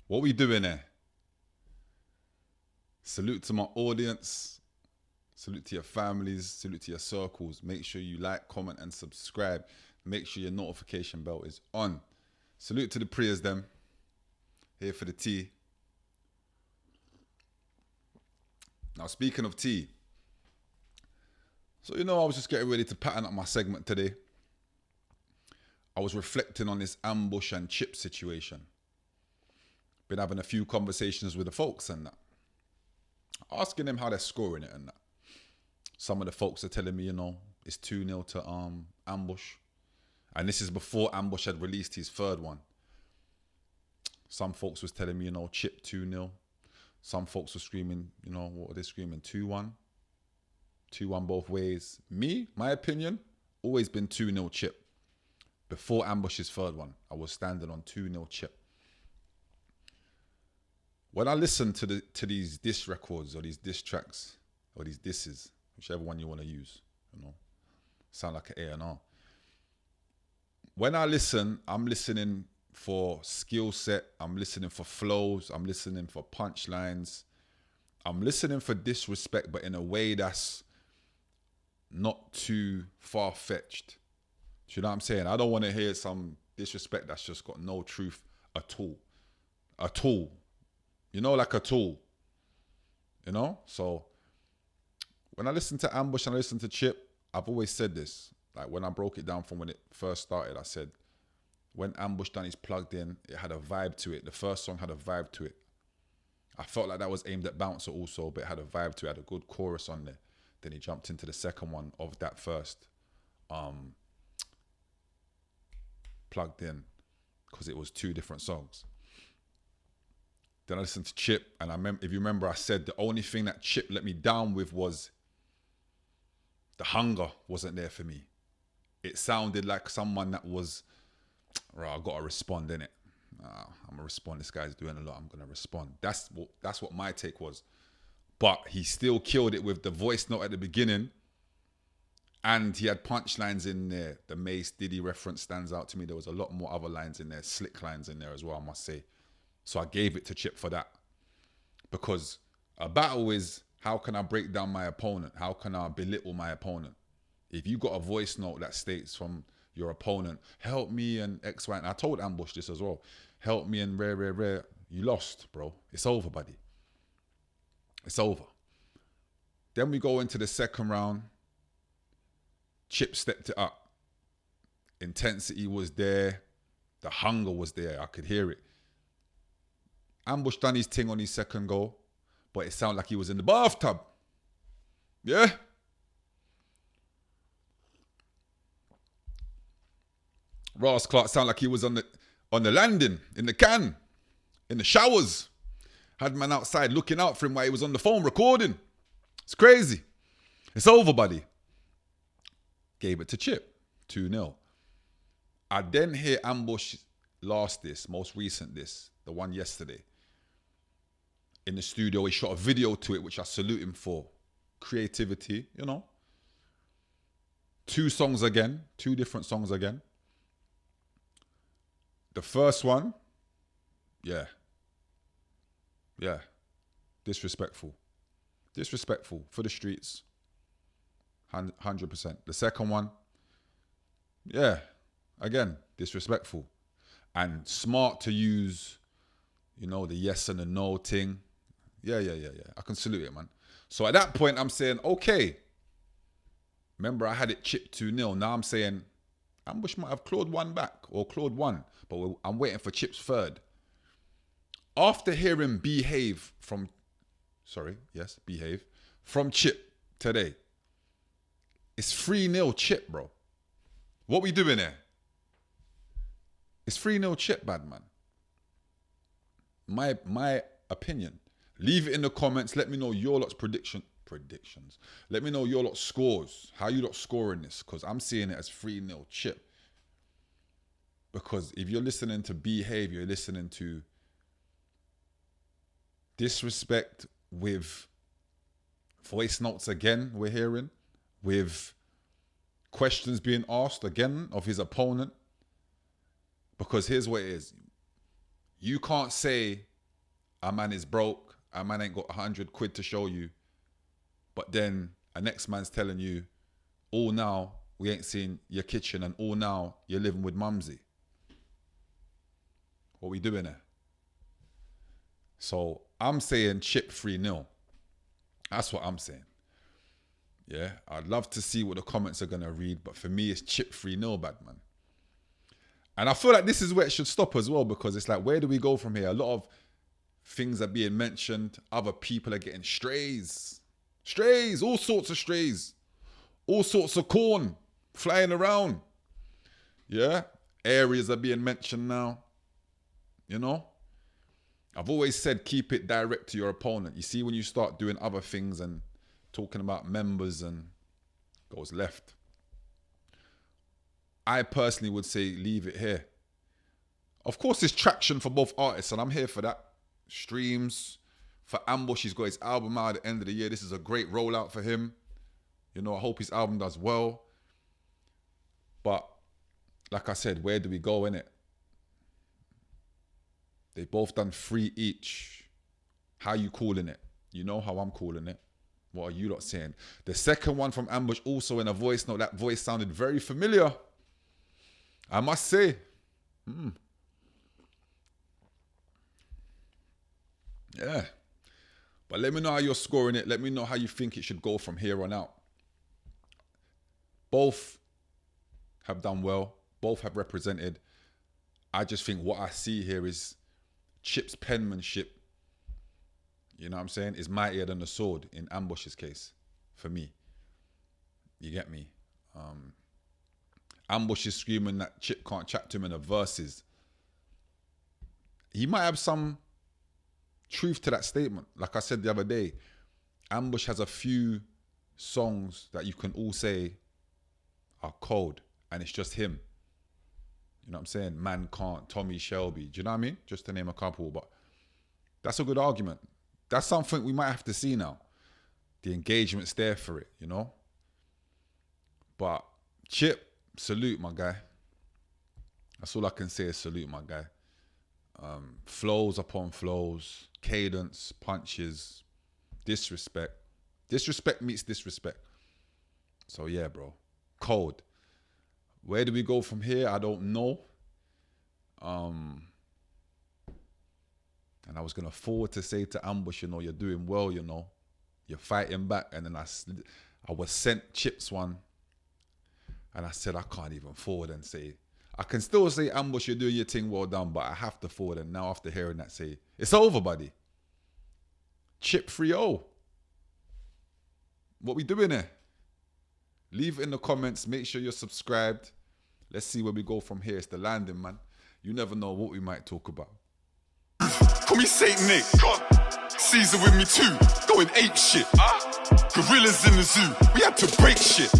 What we doing there? Salute to my audience. Salute to your families. Salute to your circles. Make sure you like, comment, and subscribe. Make sure your notification bell is on. Salute to the prayers, them. Here for the tea. Now, speaking of tea, so I was just getting ready to pattern up my segment today. I was reflecting on this Ambush and Chip situation. Been having a few conversations with the folks and that. Asking them how they're scoring it and that. Some of the folks are telling me, it's 2-0 to Ambush. And this is before Ambush had released his third one. Some folks was telling me, Chip 2-0. Some folks were screaming, what were they screaming? 2-1. 2-1 both ways. Me, my opinion, always been 2-0 Chip. Before Ambush's third one, I was standing on 2-0 Chip. When I listen to these diss records or these diss tracks or these disses, whichever one you want to use, sound like an A&R. When I listen, I'm listening for skill set, I'm listening for flows, I'm listening for punchlines, I'm listening for disrespect, but in a way that's not too far-fetched. Do you know what I'm saying? I don't want to hear some disrespect that's just got no truth at all. At all. Like a tool. So when I listen to Ambush and I listen to Chip, I've always said this. Like when I broke it down from when it first started, I said, when Ambush done his plugged in, it had a vibe to it. The first song had a vibe to it. I felt like that was aimed at Bouncer also, but it had a vibe to it, had a good chorus on there. Then he jumped into the second one of that first plugged in, because it was two different songs. Then I listened to Chip, and if you remember, I said the only thing that Chip let me down with was the hunger wasn't there for me. It sounded like someone that was, right, I got to respond, innit? I'm going to respond. This guy's doing a lot. I'm going to respond. That's what my take was. But he still killed it with the voice note at the beginning. And he had punchlines in there. The Mace Diddy reference stands out to me. There was a lot more other lines in there, slick lines in there as well, I must say. So I gave it to Chip for that. Because a battle is, how can I break down my opponent? How can I belittle my opponent? If you got a voice note that states from your opponent, help me and X, Y, and I told Ambush this as well. Help me and rare. You lost, bro. It's over, buddy. It's over. Then we go into the second round. Chip stepped it up. Intensity was there. The hunger was there. I could hear it. Ambush done his thing on his second goal, but it sounded like he was in the bathtub. Yeah? Ross Clark sounded like he was on the landing, in the can, in the showers. Had man outside looking out for him while he was on the phone recording. It's crazy. It's over, buddy. Gave it to Chip. 2-0. I then hear Ambush most recent this, the one yesterday. In the studio, he shot a video to it, which I salute him for. Creativity, Two different songs again. The first one, yeah. Disrespectful for the streets. 100%. The second one, yeah, again, disrespectful. And smart to use, the yes and the no thing. Yeah. I can salute it, man. So at that point, I'm saying, okay. Remember, I had it chipped 2-0. Now I'm saying, Ambush might have clawed one back or clawed one, but I'm waiting for Chip's third. After hearing Behave from Chip today, it's 3-0 Chip, bro. What we doing here? It's 3-0 Chip, bad man. My opinion. Leave it in the comments. Let me know your lot's predictions. Let me know your lot's scores. How you lot scoring this? Because I'm seeing it as 3-0 Chip. Because if you're listening to Behave, you're listening to disrespect with voice notes again, we're hearing, with questions being asked again of his opponent. Because here's what it is. You can't say our man is broke, our man ain't got 100 quid to show you, but then a next man's telling you, all now we ain't seen your kitchen and all now you're living with mumsy. What we doing there? So I'm saying Chip 3-0. That's what I'm saying. Yeah, I'd love to see what the comments are going to read, but for me, it's Chip 3-0, bad man. And I feel like this is where it should stop as well, because it's like, where do we go from here? A lot of things are being mentioned. Other people are getting strays. Strays, all sorts of strays. All sorts of corn flying around. Yeah, areas are being mentioned now. You know? I've always said keep it direct to your opponent. You see, when you start doing other things and talking about members and goes left. I personally would say leave it here. Of course, there's traction for both artists, and I'm here for that. Streams. For Ambush, he's got his album out at the end of the year. This is a great rollout for him. You know, I hope his album does well. But, like I said, where do we go, innit? They both done 3 each. How you calling it? You know how I'm calling it. What are you lot saying? The second one from Ambush, also in a voice note. That voice sounded very familiar, I must say. Yeah. But let me know how you're scoring it. Let me know how you think it should go from here on out. Both have done well. Both have represented. I just think what I see here is Chip's penmanship, you know what I'm saying, is mightier than the sword in Ambush's case, for me. You get me? Ambush is screaming that Chip can't chat to him in the verses. He might have some truth to that statement. Like I said the other day, Ambush has a few songs that you can all say are cold, and it's just him. You know what I'm saying? Man Can't, Tommy Shelby. Do you know what I mean? Just to name a couple, but that's a good argument. That's something we might have to see now. The engagement's there for it, you know? But Chip, salute, my guy. That's all I can say is salute, my guy. Flows upon flows, cadence, punches, disrespect. Disrespect meets disrespect. So yeah, bro. Cold. Where do we go from here? I don't know. And I was going to forward to say to Ambush, you know, you're doing well, you know. You're fighting back. And then I was sent Chips one. And I said, I can't even forward and say. I can still say, Ambush, you're doing your thing, well done. But I have to forward. And now after hearing that, say, it's over, buddy. Chip 3-0. What we doing here? Leave it in the comments. Make sure you're subscribed. Let's see where we go from here. It's the landing, man. You never know what we might talk about. Call me Saint Nick. Caesar with me too. Going ape shit. Gorillas in the zoo. We had to break shit.